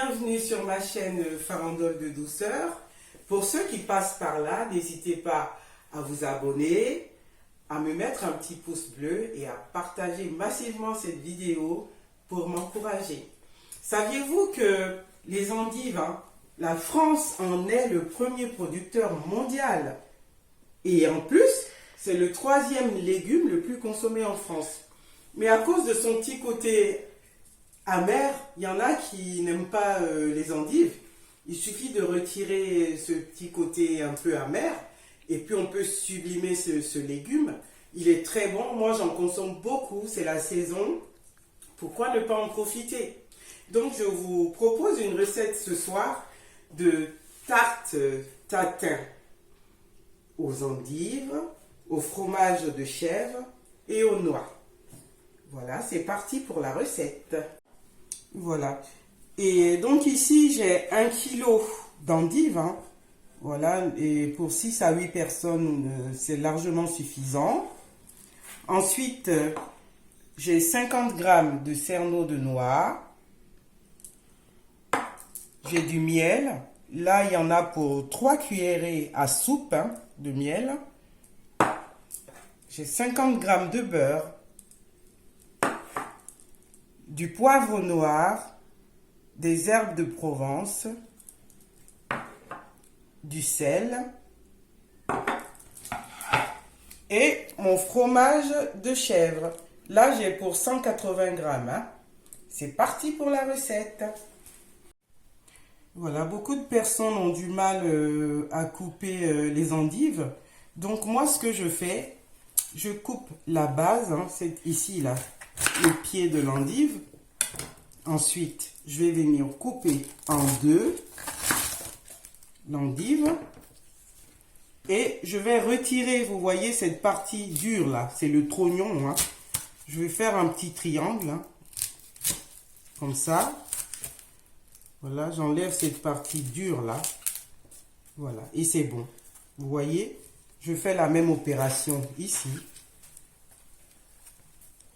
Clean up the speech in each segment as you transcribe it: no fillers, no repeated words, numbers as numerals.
bienvenue sur ma chaîne Farandole de douceur. Pour ceux qui passent par là, n'hésitez pas à vous abonner, à me mettre un petit pouce bleu et à partager massivement cette vidéo pour m'encourager. Saviez-vous que les endives, la France en est le premier producteur mondial et en plus, c'est le 3e légume le plus consommé en France. Mais à cause de son petit côté amer, il y en a qui n'aiment pas les endives. Il suffit de retirer ce petit côté un peu amer et puis on peut sublimer ce légume. Il est très bon, moi j'en consomme beaucoup, c'est la saison. Pourquoi ne pas en profiter? Donc je vous propose une recette ce soir de tarte tatin aux endives, au fromage de chèvre et aux noix. Voilà, c'est parti pour la recette. Voilà. Et donc ici, j'ai 1 kg d'endives. Voilà, et pour 6 à 8 personnes, c'est largement suffisant. Ensuite, j'ai 50 g de cerneau de noix. J'ai du miel. Là, il y en a pour 3 cuillerées à soupe de miel. J'ai 50 g de beurre. Du poivre noir, des herbes de Provence, du sel et mon fromage de chèvre. Là, j'ai pour 180 g. C'est parti pour la recette. Voilà, beaucoup de personnes ont du mal à couper les endives. Donc moi, ce que je fais, je coupe la base, c'est ici là, le pied de l'endive. Ensuite, je vais venir couper en deux l'endive. Et je vais retirer, vous voyez cette partie dure là, c'est le trognon. Je vais faire un petit triangle, comme ça. Voilà, j'enlève cette partie dure là. Voilà, et c'est bon. Vous voyez, je fais la même opération ici.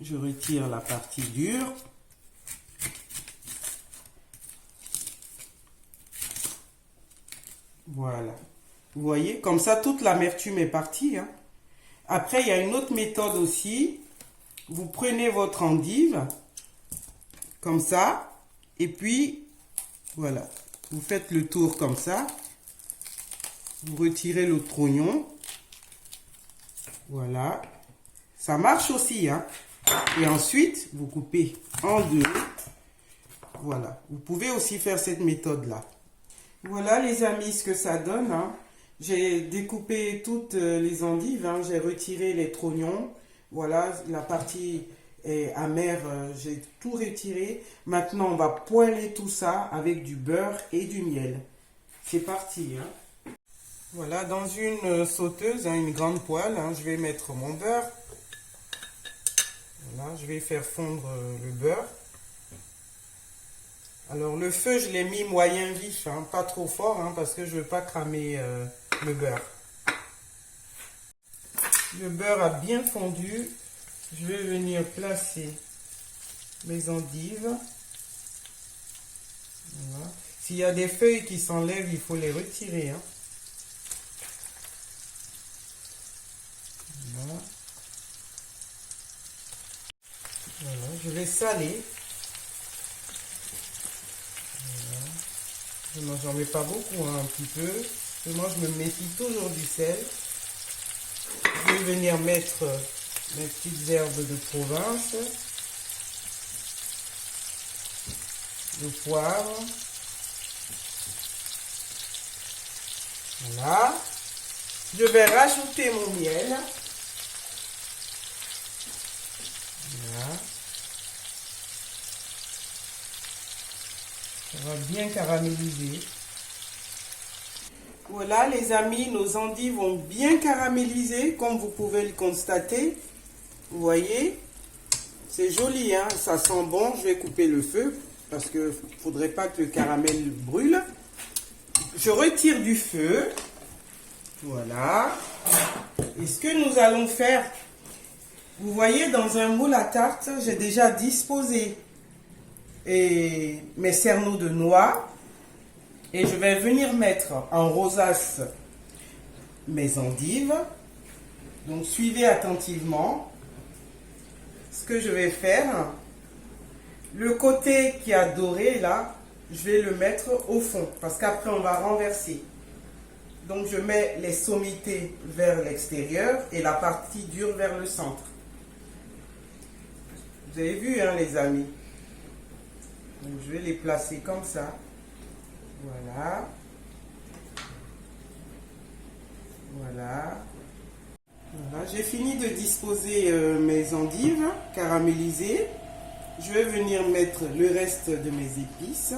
Je retire la partie dure. Voilà. Vous voyez, comme ça, toute l'amertume est partie. Après, il y a une autre méthode aussi. Vous prenez votre endive, comme ça, et puis, voilà. Vous faites le tour comme ça. Vous retirez le trognon. Voilà. Ça marche aussi, Et ensuite, vous coupez en deux. Voilà. Vous pouvez aussi faire cette méthode-là. Voilà les amis ce que ça donne. J'ai découpé toutes les endives. J'ai retiré les trognons. Voilà, la partie est amère. J'ai tout retiré. Maintenant, on va poêler tout ça avec du beurre et du miel. C'est parti. Voilà, dans une sauteuse, une grande poêle, je vais mettre mon beurre. Voilà, je vais faire fondre le beurre. Alors le feu, je l'ai mis moyen vif, pas trop fort, parce que je ne veux pas cramer le beurre. Le beurre a bien fondu. Je vais venir placer mes endives. Voilà. S'il y a des feuilles qui s'enlèvent, il faut les retirer. Voilà. Voilà, je vais saler. Moi, j'en mets pas beaucoup, un petit peu. Et moi, je me méfie toujours du sel. Je vais venir mettre mes petites herbes de Provence. Le poivre. Voilà. Je vais rajouter mon miel. Voilà. Ça va bien caraméliser. Voilà les amis, nos endives ont bien caramélisé, comme vous pouvez le constater. Vous voyez, c'est joli, ça sent bon. Je vais couper le feu parce qu'il ne faudrait pas que le caramel brûle. Je retire du feu. Voilà. Et ce que nous allons faire, vous voyez, dans un moule à tarte, j'ai déjà disposé et mes cerneaux de noix. Et je vais venir mettre en rosace mes endives. Donc suivez attentivement ce que je vais faire. Le côté qui a doré là, je vais le mettre au fond parce qu'après on va renverser. Donc je mets les sommités vers l'extérieur et la partie dure vers le centre. Vous avez vu hein les amis. Donc je vais les placer comme ça. Voilà. Voilà. Voilà. J'ai fini de disposer mes endives caramélisées. Je vais venir mettre le reste de mes épices.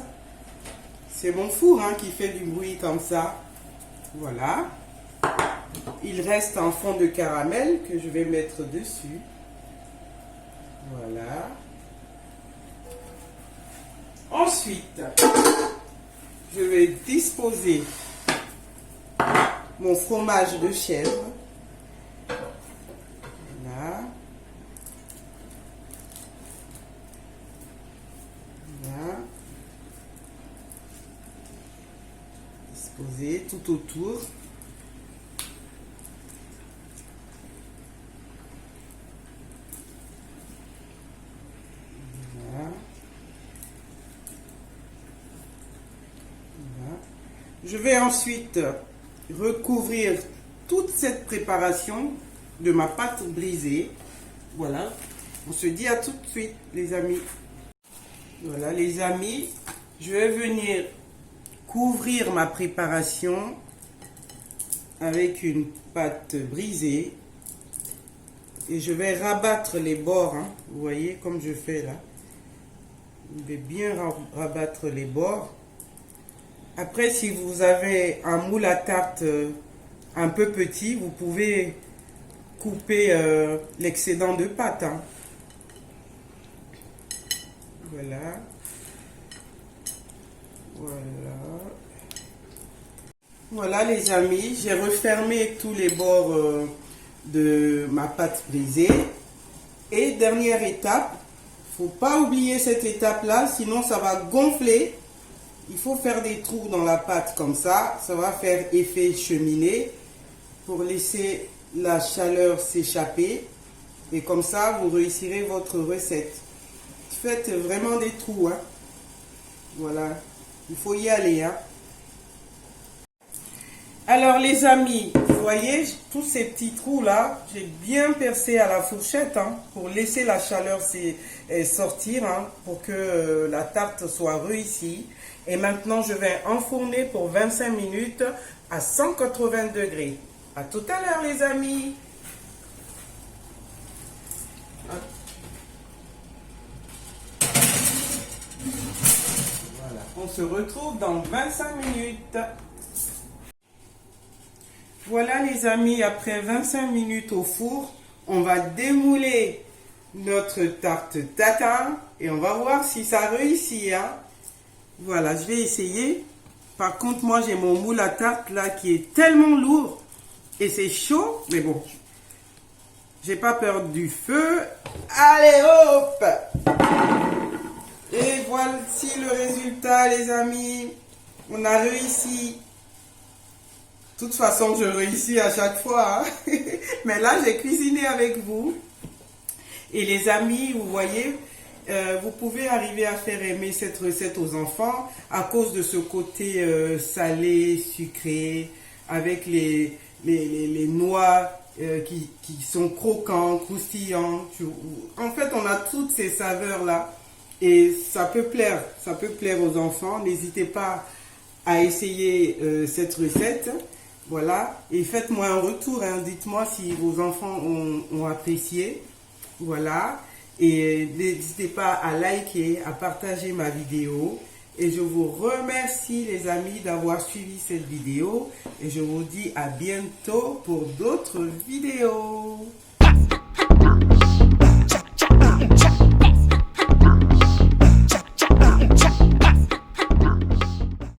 C'est mon four hein, qui fait du bruit comme ça. Voilà. Il reste un fond de caramel que je vais mettre dessus. Voilà. Ensuite, je vais disposer mon fromage de chèvre. Voilà. Voilà. Disposer tout autour. Voilà. Voilà. Je vais ensuite recouvrir toute cette préparation de ma pâte brisée. Voilà. On se dit à tout de suite les amis. Voilà les amis, je vais venir couvrir ma préparation avec une pâte brisée et je vais rabattre les bords, hein. Vous voyez comme je fais là. Je vais bien rabattre les bords. Après, si vous avez un moule à tarte un peu petit, vous pouvez couper l'excédent de pâte, hein. Voilà. Voilà. Voilà les amis, j'ai refermé tous les bords de ma pâte brisée. Et dernière étape, faut pas oublier cette étape là, sinon ça va gonfler. Il faut faire des trous dans la pâte comme ça va faire effet cheminée pour laisser la chaleur s'échapper. Et comme ça, vous réussirez votre recette. Faites vraiment des trous, hein. Voilà, il faut y aller, hein. Alors les amis, vous voyez tous ces petits trous là, j'ai bien percé à la fourchette hein, pour laisser la chaleur sortir, hein, pour que la tarte soit réussie. Et maintenant je vais enfourner pour 25 minutes à 180 degrés. À tout à l'heure les amis. Voilà, on se retrouve dans 25 minutes. Voilà les amis, après 25 minutes au four, on va démouler notre tarte tatin et on va voir si ça réussit, hein. Voilà, je vais essayer. Par contre, moi j'ai mon moule à tarte là qui est tellement lourd et c'est chaud, mais bon, j'ai pas peur du feu. Allez hop! Et voici le résultat les amis, on a réussi. De toute façon, je réussis à chaque fois. Hein. Mais là, j'ai cuisiné avec vous. Et les amis, vous voyez, vous pouvez arriver à faire aimer cette recette aux enfants à cause de ce côté salé, sucré, avec les noix qui sont croquants, croustillants. En fait, on a toutes ces saveurs-là. Et ça peut plaire aux enfants. N'hésitez pas à essayer cette recette. Voilà, et faites-moi un retour, hein. Dites-moi si vos enfants ont apprécié. Voilà, et n'hésitez pas à liker, à partager ma vidéo. Et je vous remercie les amis d'avoir suivi cette vidéo. Et je vous dis à bientôt pour d'autres vidéos.